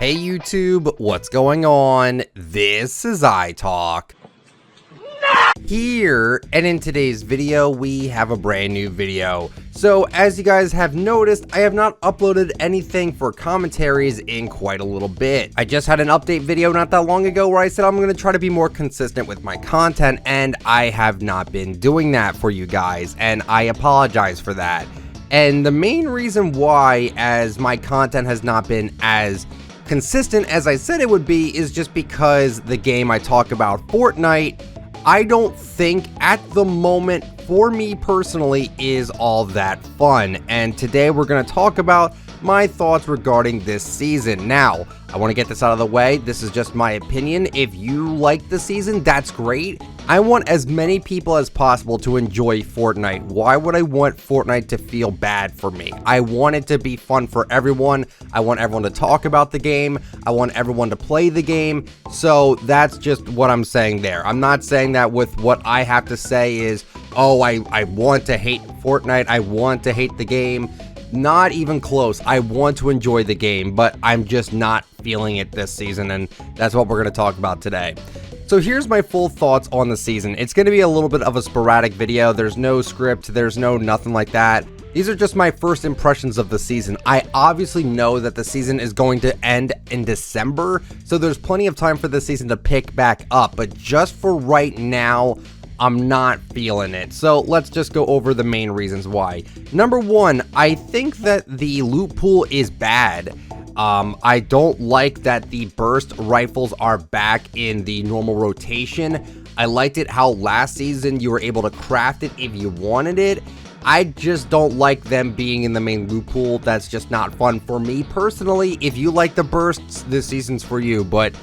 Hey YouTube, what's going on? This is iTalk here, and in today's video we have a brand new video. So as you guys have noticed, I have not uploaded anything for commentaries in quite a little bit. I just had an update video not that long ago where I said I'm going to try to be more consistent with my content, and I have not been doing that for you guys, and I apologize for that. And the main reason why, as my content has not been as consistent as I said it would be, is just because the game I talk about, Fortnite, I don't think at the moment, for me personally, is all that fun. And today we're going to talk about my thoughts regarding this season. Now, I want to get this out of the way. This is just my opinion. If you like the season, that's great. I want as many people as possible to enjoy Fortnite. Why would I want Fortnite to feel bad for me? I want it to be fun for everyone. I want everyone to talk about the game. I want everyone to play the game. So that's just what I'm saying there. I'm not saying that with what I have to say is, oh, I want to hate Fortnite. I want to hate the game. Not even close. I want to enjoy the game, but I'm just not feeling it this season, and that's what we're going to talk about today. So here's my full thoughts on the season. It's going to be a little bit of a sporadic video. There's no script, there's no nothing like that. These are just my first impressions of the season. I obviously know that the season is going to end in December, so there's plenty of time for the season to pick back up, but just for right now, I'm not feeling it. So let's just go over the main reasons why. Number one, I think that the loot pool is bad. I don't like that the burst rifles are back in the normal rotation. I liked it how last season you were able to craft it if you wanted it. I just don't like them being in the main loot pool. That's just not fun for me personally. If you like the bursts, this season's for you, but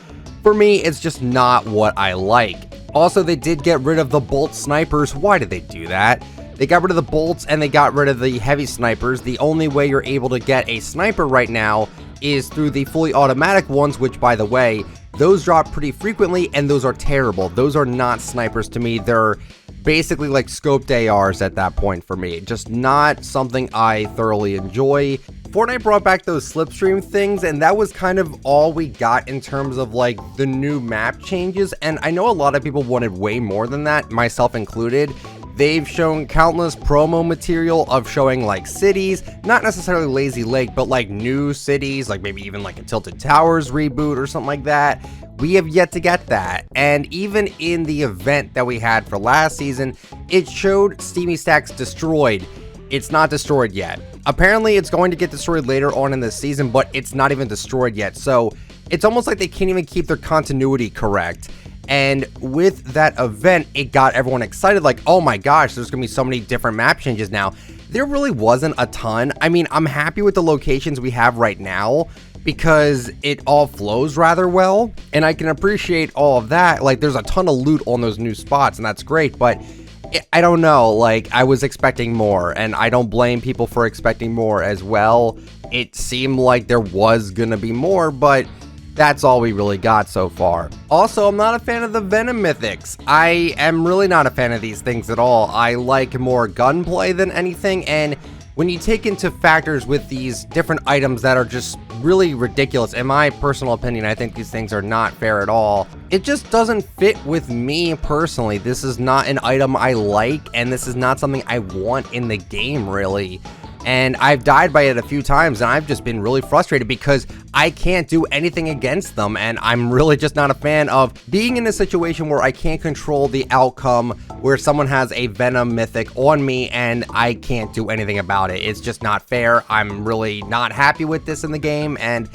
for me, it's just not what I like. Also, they did get rid of the bolt snipers. Why did they do that? They got rid of the bolts and they got rid of the heavy snipers. The only way you're able to get a sniper right now is through the fully automatic ones, which, by the way, those drop pretty frequently and those are terrible. Those are not snipers to me. They're basically like scoped ARs at that point for me. Just not something I thoroughly enjoy. Fortnite brought back those slipstream things, and that was kind of all we got in terms of like the new map changes, and I know a lot of people wanted way more than that, myself included. They've shown countless promo material of showing like cities, not necessarily Lazy Lake, but like new cities, like maybe even like a Tilted Towers reboot or something like that. We have yet to get that, and even in the event that we had for last season, it showed Steamy Stacks destroyed. It's not destroyed yet. Apparently, it's going to get destroyed later on in the season, but it's not even destroyed yet. So it's almost like they can't even keep their continuity correct. And with that event, it got everyone excited, like, oh my gosh, there's gonna be so many different map changes now. There really wasn't a ton. I mean, I'm happy with the locations we have right now because it all flows rather well, and I can appreciate all of that. Like, there's a ton of loot on those new spots, and that's great, but I don't know, like, I was expecting more, and I don't blame people for expecting more as well. It seemed like there was gonna be more, but that's all we really got so far. Also, I'm not a fan of the Venom mythics. I am really not a fan of these things at all. I like more gunplay than anything, and when you take into factors with these different items that are just really ridiculous, in my personal opinion, I think these things are not fair at all. It just doesn't fit with me personally. This is not an item I like, and this is not something I want in the game, really. And I've died by it a few times, and I've just been really frustrated because I can't do anything against them, and I'm really just not a fan of being in a situation where I can't control the outcome, where someone has a Venom mythic on me and I can't do anything about it. It's just not fair. I'm really not happy with this in the game, and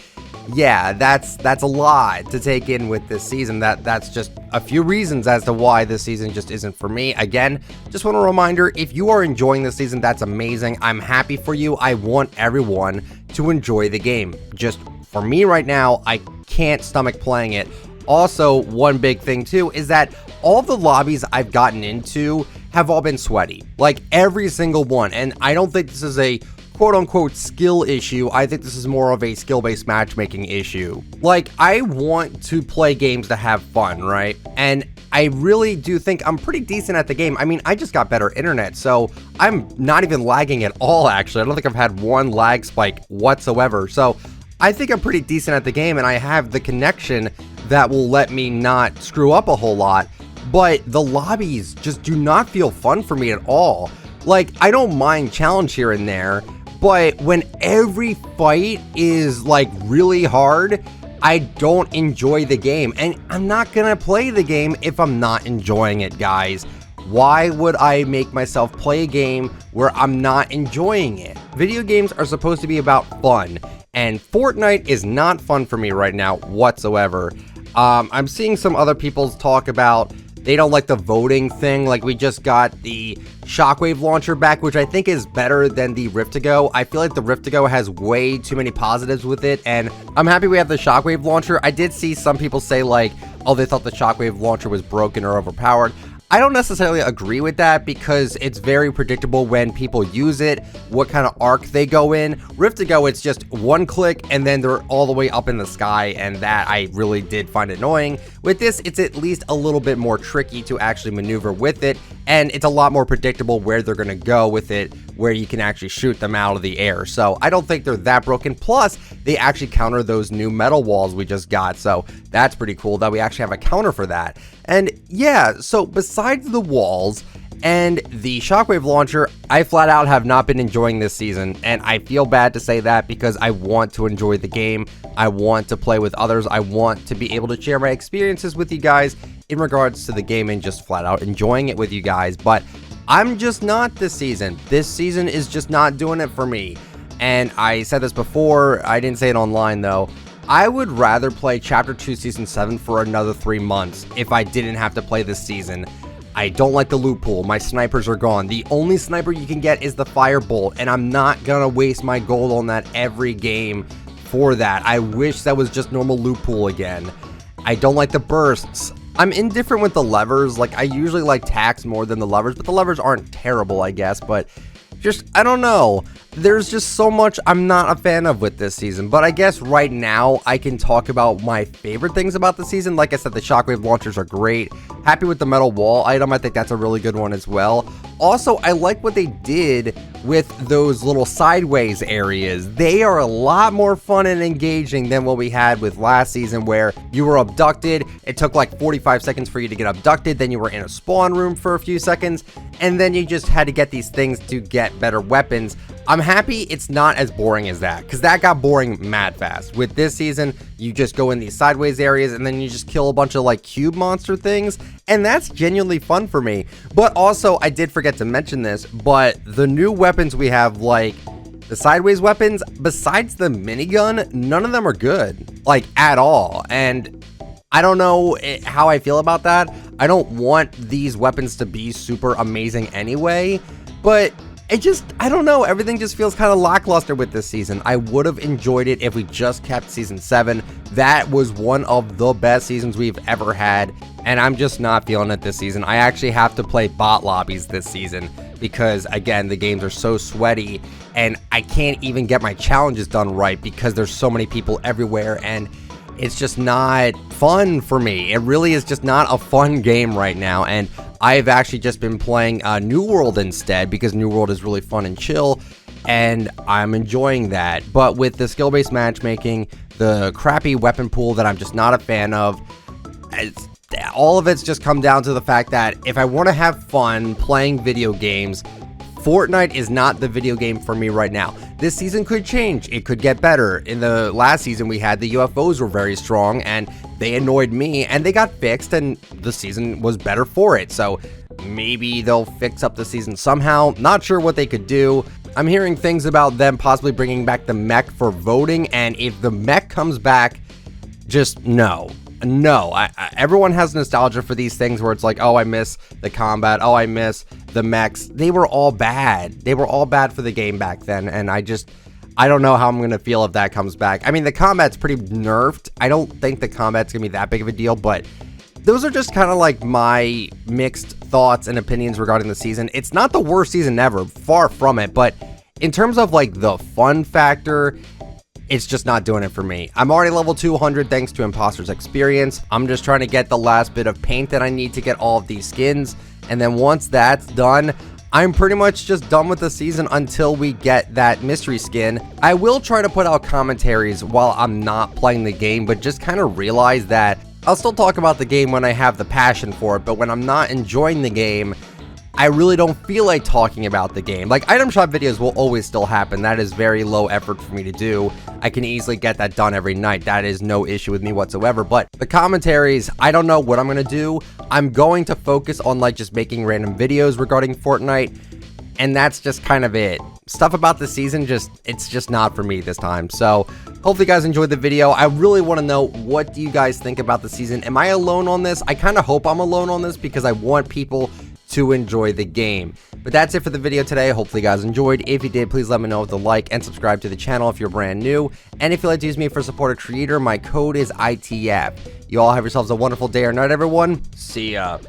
yeah, that's a lot to take in with this season. That's just a few reasons as to why this season just isn't for me. Again, just want a reminder, if you are enjoying this season, that's amazing. I'm happy for you. I want everyone to enjoy the game. Just for me right now, I can't stomach playing it. Also, one big thing too is that all the lobbies I've gotten into have all been sweaty, like every single one, and I don't think this is a quote-unquote skill issue. I think this is more of a skill-based matchmaking issue. Like, I want to play games to have fun, right? And I really do think I'm pretty decent at the game. I mean, I just got better internet, so I'm not even lagging at all, actually. I don't think I've had one lag spike whatsoever. So I think I'm pretty decent at the game and I have the connection that will let me not screw up a whole lot, but the lobbies just do not feel fun for me at all. Like, I don't mind challenge here and there, but when every fight is like really hard, I don't enjoy the game, and I'm not gonna play the game if I'm not enjoying it, guys. Why would I make myself play a game where I'm not enjoying it? Video games are supposed to be about fun, and Fortnite is not fun for me right now whatsoever. I'm seeing some other people talk about they don't like the voting thing. Like, we just got the Shockwave launcher back, which I think is better than the Rift to Go. I feel like the Rift to Go has way too many positives with it, and I'm happy we have the Shockwave launcher. I did see some people say like, oh, they thought the Shockwave launcher was broken or overpowered. I don't necessarily agree with that because it's very predictable when people use it, what kind of arc they go in. Rift to Go, it's just one click and then they're all the way up in the sky, and that I really did find annoying. With this, it's at least a little bit more tricky to actually maneuver with it, and it's a lot more predictable where they're going to go with it, where you can actually shoot them out of the air. So I don't think they're that broken. Plus, they actually counter those new metal walls we just got, so that's pretty cool that we actually have a counter for that. And yeah, so besides the walls and the Shockwave launcher, I flat out have not been enjoying this season, and I feel bad to say that because I want to enjoy the game. I want to play with others. I want to be able to share my experiences with you guys in regards to the game and just flat out enjoying it with you guys, but I'm just not this season. This season is just not doing it for me. And I said this before, I didn't say it online though. I would rather play Chapter 2 Season 7 for another 3 months if I didn't have to play this season. I don't like the loot pool. My snipers are gone. The only sniper you can get is the firebolt, and I'm not gonna waste my gold on that every game for that. I wish that was just normal loot pool again. I don't like the bursts. I'm indifferent with the levers. Like, I usually like tax more than the levers, but the levers aren't terrible, I guess, but just, I don't know. There's just so much I'm not a fan of with this season, but I guess right now I can talk about my favorite things about the season. Like I said, the Shockwave launchers are great. Happy with the metal wall item. I think that's a really good one as well. Also, I like what they did with those little sideways areas. They are a lot more fun and engaging than what we had with last season, where you were abducted. It took like 45 seconds for you to get abducted. Then you were in a spawn room for a few seconds, and then you just had to get these things to get better weapons. I'm happy it's not as boring as that, because that got boring mad fast. With this season, you just go in these sideways areas and then you just kill a bunch of like cube monster things, and that's genuinely fun for me. But also, I did forget to mention this, but the new weapons we have, like the sideways weapons, besides the minigun, none of them are good, like at all. And I don't know how I feel about that. I don't want these weapons to be super amazing anyway, but I don't know, everything just feels kind of lackluster with this season. I would have enjoyed it if we just kept Season 7. That was one of the best seasons we've ever had, and I'm just not feeling it this season. I actually have to play bot lobbies this season because, again, the games are so sweaty, and I can't even get my challenges done right because there's so many people everywhere, and it's just not fun for me. It really is just not a fun game right now, and I've actually just been playing New World instead because New World is really fun and chill, and I'm enjoying that. But with the skill-based matchmaking, the crappy weapon pool that I'm just not a fan of, all of it's just come down to the fact that if I want to have fun playing video games, Fortnite is not the video game for me right now. This season could change. It could get better. In the last season we had, the UFOs were very strong and they annoyed me, and they got fixed and the season was better for it. So maybe they'll fix up the season somehow. Not sure what they could do. I'm hearing things about them possibly bringing back the mech for voting, and if the mech comes back, just no. Everyone has nostalgia for these things where it's like, oh, I miss the combat, oh, I miss the mechs. They were all bad. They were all bad for the game back then, and I don't know how I'm gonna feel if that comes back. I mean, the combat's pretty nerfed. I don't think the combat's gonna be that big of a deal, but those are just kind of like my mixed thoughts and opinions regarding the season. It's not the worst season ever, far from it, but in terms of like the fun factor, it's just not doing it for me. I'm already level 200 thanks to Imposter's Experience. I'm just trying to get the last bit of paint that I need to get all of these skins, and then once that's done, I'm pretty much just done with the season until we get that mystery skin. I will try to put out commentaries while I'm not playing the game, but just kind of realize that I'll still talk about the game when I have the passion for it, but when I'm not enjoying the game, I really don't feel like talking about the game. Like, item shop videos will always still happen. That is very low effort for me to do. I can easily get that done every night. That is no issue with me whatsoever. But the commentaries, I don't know what I'm going to do. I'm going to focus on like just making random videos regarding Fortnite. And that's just kind of it. Stuff about the season, it's just not for me this time. So hopefully you guys enjoyed the video. I really want to know, what do you guys think about the season? Am I alone on this? I kind of hope I'm alone on this because I want people to enjoy the game. But that's it for the video today. Hopefully you guys enjoyed. If you did, please let me know with a like and subscribe to the channel if you're brand new. And if you'd like to use me for support a creator, my code is ITF. You all have yourselves a wonderful day or night, everyone. See ya.